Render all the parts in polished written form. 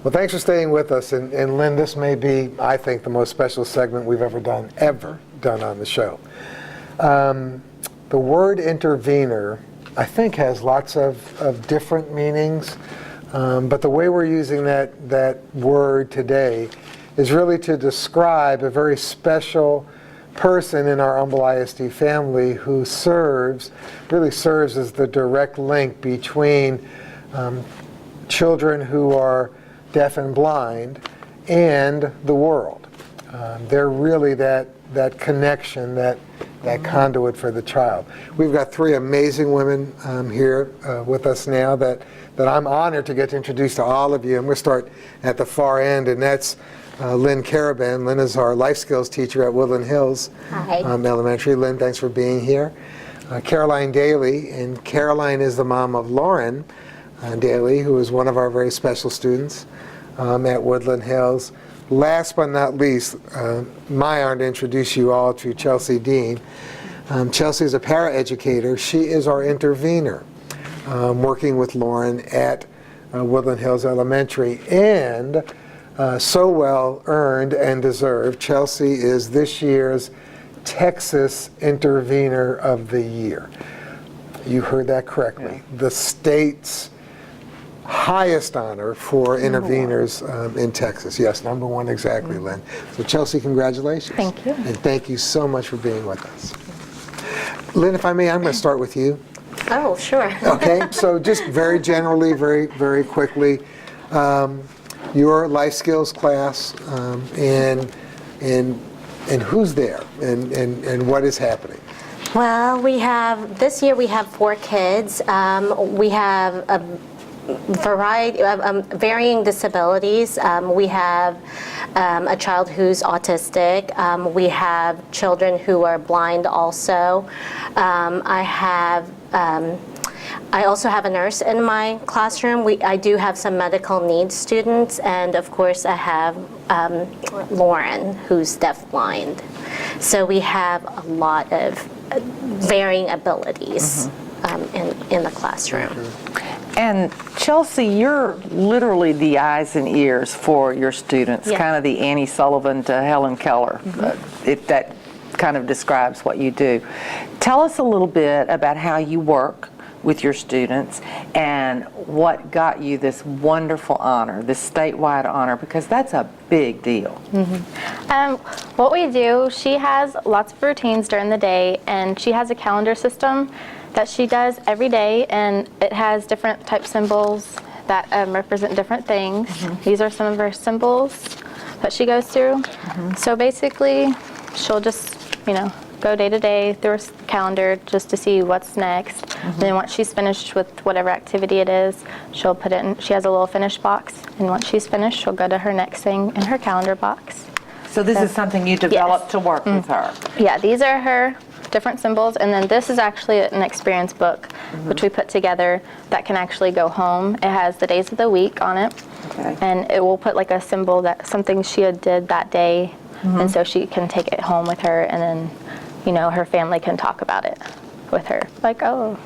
Well, thanks for staying with us. And Lynn, this may be, I think, the most special segment we've ever done on the show. The word intervener, I think, has lots of different meanings. But the way we're using that word today is really to describe a very special person in our Humble ISD family who really serves as the direct link between children who are deaf and blind and the world. They're really that connection, that conduit for the child. We've got three amazing women here with us now that I'm honored to get to introduce to all of you. And we'll start at the far end, and that's Linne Querubin. Linne is our life skills teacher at Woodland Hills Elementary. Linne, thanks for being here. Caroline Daley, and Caroline is the mom of Lauren Daley, who is one of our very special students at Woodland Hills. Last but not least, my honor to introduce you all to Chelsea Dean. Chelsea is a para-educator. She is our intervener, working with Lauren at Woodland Hills Elementary. And so well earned and deserved, Chelsea is this year's Texas Intervener of the Year. You heard that correctly. The state's highest honor for interveners in Texas. Yes, number one, exactly, Lynn. So Chelsea, congratulations. Thank you. And thank you so much for being with us. Lynn, if I may, I'm going to start with you. Oh, sure. Okay, so just very generally, very quickly, your life skills class, and who's there, and what is happening? Well, this year we have 4 kids. We have a variety of varying disabilities. We have a child who's autistic. We have children who are blind also. I also have a nurse in my classroom. I do have some medical needs students, and of course I have Lauren, who's deafblind. So we have a lot of varying abilities in the classroom. And Chelsea, you're literally the eyes and ears for your students, kind of the Annie Sullivan to Helen Keller, if that kind of describes what you do. Tell us a little bit about how you work with your students and what got you this wonderful honor, this statewide honor, because that's a big deal. What we do, she has lots of routines during the day, and she has a calendar system that she does every day, and it has different type symbols that represent different things. These are some of her symbols that she goes through. So basically, she'll just, go day to day through her calendar just to see what's next. And then once she's finished with whatever activity it is, she'll put it in, she has a little finish box, and once she's finished, she'll go to her next thing in her calendar box. So this is something you developed to work with her? Yeah, these are her different symbols, and then this is actually an experience book which we put together that can actually go home. It has the days of the week on it, and it will put like a symbol that something she had did that day, and so she can take it home with her, and then her family can talk about it with her, like, oh,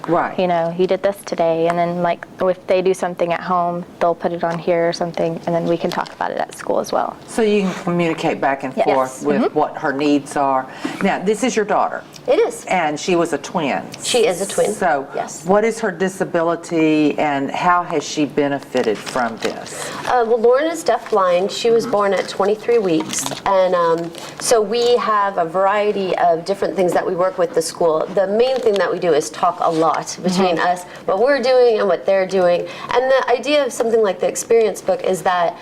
you did this today, and then like if they do something at home, they'll put it on here or something, and then we can talk about it at school as well. So you can communicate back and forth with what her needs are. Now, this is your daughter. It is. And she was a twin. She is a twin. So what is her disability, and how has she benefited from this? Well, Lauren is deafblind. She was born at 23 weeks, and so we have a variety of different things that we work with the school. The main thing that we do is talk a lot between us, what we're doing and what they're doing. And the idea of something like the experience book is that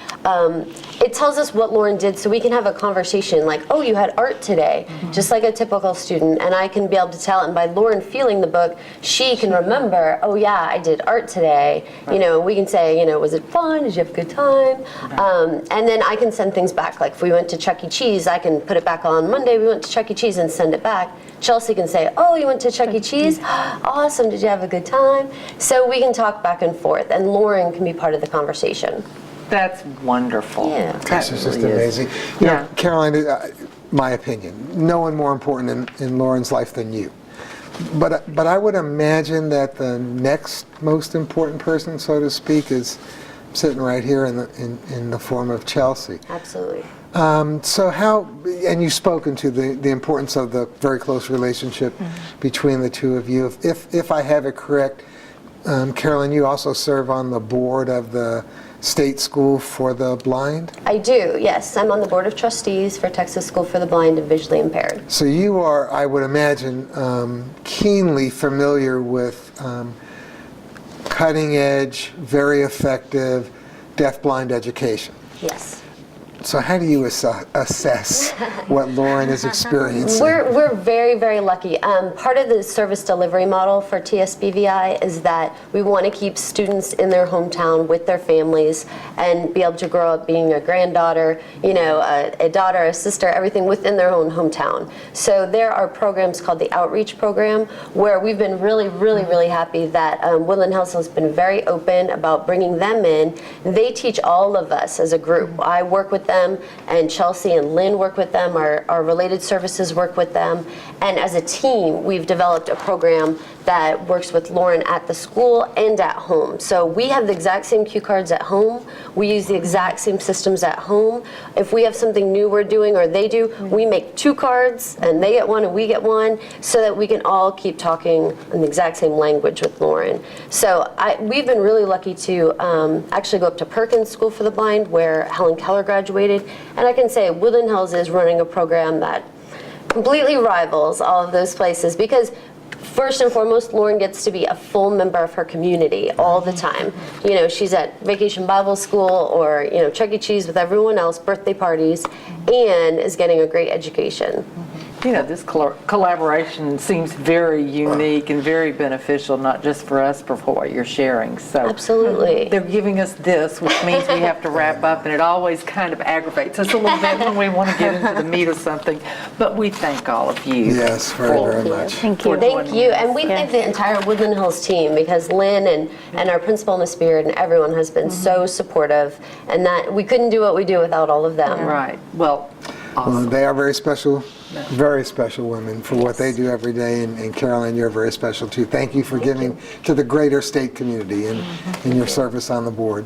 it tells us what Lauren did, so we can have a conversation like, oh, you had art today, just like a typical student, and I can be able to tell. And by Lauren feeling the book, she can remember, oh yeah, I did art today. We can say, was it fun? Did you have a good time? And then I can send things back. Like if we went to Chuck E. Cheese, I can put it back on Monday. We went to Chuck E. Cheese and send it back. Chelsea can say, oh, you went to Chuck E. Cheese? Awesome, did you have a good time? So we can talk back and forth, and Lauren can be part of the conversation. That's wonderful. Yeah. This is just amazing. Caroline, my opinion, no one more important in Lauren's life than you. But I would imagine that the next most important person, so to speak, is sitting right here in the form of Chelsea. Absolutely. So how, and you've spoken to the importance of the very close relationship between the two of you. If I have it correct, Caroline, you also serve on the board of the State School for the Blind? I do, yes. I'm on the Board of Trustees for Texas School for the Blind and Visually Impaired. So you are, I would imagine, keenly familiar with cutting edge, very effective deaf-blind education. Yes. So how do you assess what Lauren is experiencing? We're very, very lucky. Part of the service delivery model for TSBVI is that we want to keep students in their hometown with their families and be able to grow up being a granddaughter, a daughter, a sister, everything within their own hometown. So there are programs called the Outreach Program where we've been really, really, really happy that Woodland Hills has been very open about bringing them in. They teach all of us as a group. I work with them, and Chelsea and Linne work with them. Our related services work with them. And as a team, we've developed a program that works with Lauren at the school and at home. So we have the exact same cue cards at home. We use the exact same systems at home. If we have something new we're doing or they do, we make 2 cards and they get one and we get one so that we can all keep talking in the exact same language with Lauren. So we've been really lucky to actually go up to Perkins School for the Blind where Helen Keller graduated. And I can say Woodland Hills is running a program that completely rivals all of those places because first and foremost, Lauren gets to be a full member of her community all the time. She's at Vacation Bible School or, Chuck E. Cheese with everyone else, birthday parties, and is getting a great education. This collaboration seems very unique and very beneficial, not just for us, but for what you're sharing. So Absolutely. They're giving us this, which means we have to wrap up, and it always kind of aggravates us a little bit when we want to get into the meat of something. But we thank all of you. Yes, very much. Thank you. Thank you. And we thank the entire Woodland Hills team because Lynn and our principal, Miss Beard, and everyone has been so supportive. And that we couldn't do what we do without all of them. Right. Well, awesome. They are very special women for what they do every day. And Caroline, you're very special too. Thank you for giving to the greater state community and in your service on the board.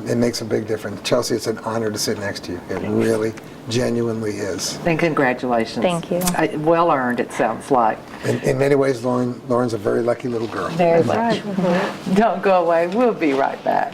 It makes a big difference. Chelsea, it's an honor to sit next to you. It really, genuinely is. And congratulations. Thank you. Well earned, it sounds like. In many ways, Lauren's a very lucky little girl. Very much. Don't go away. We'll be right back.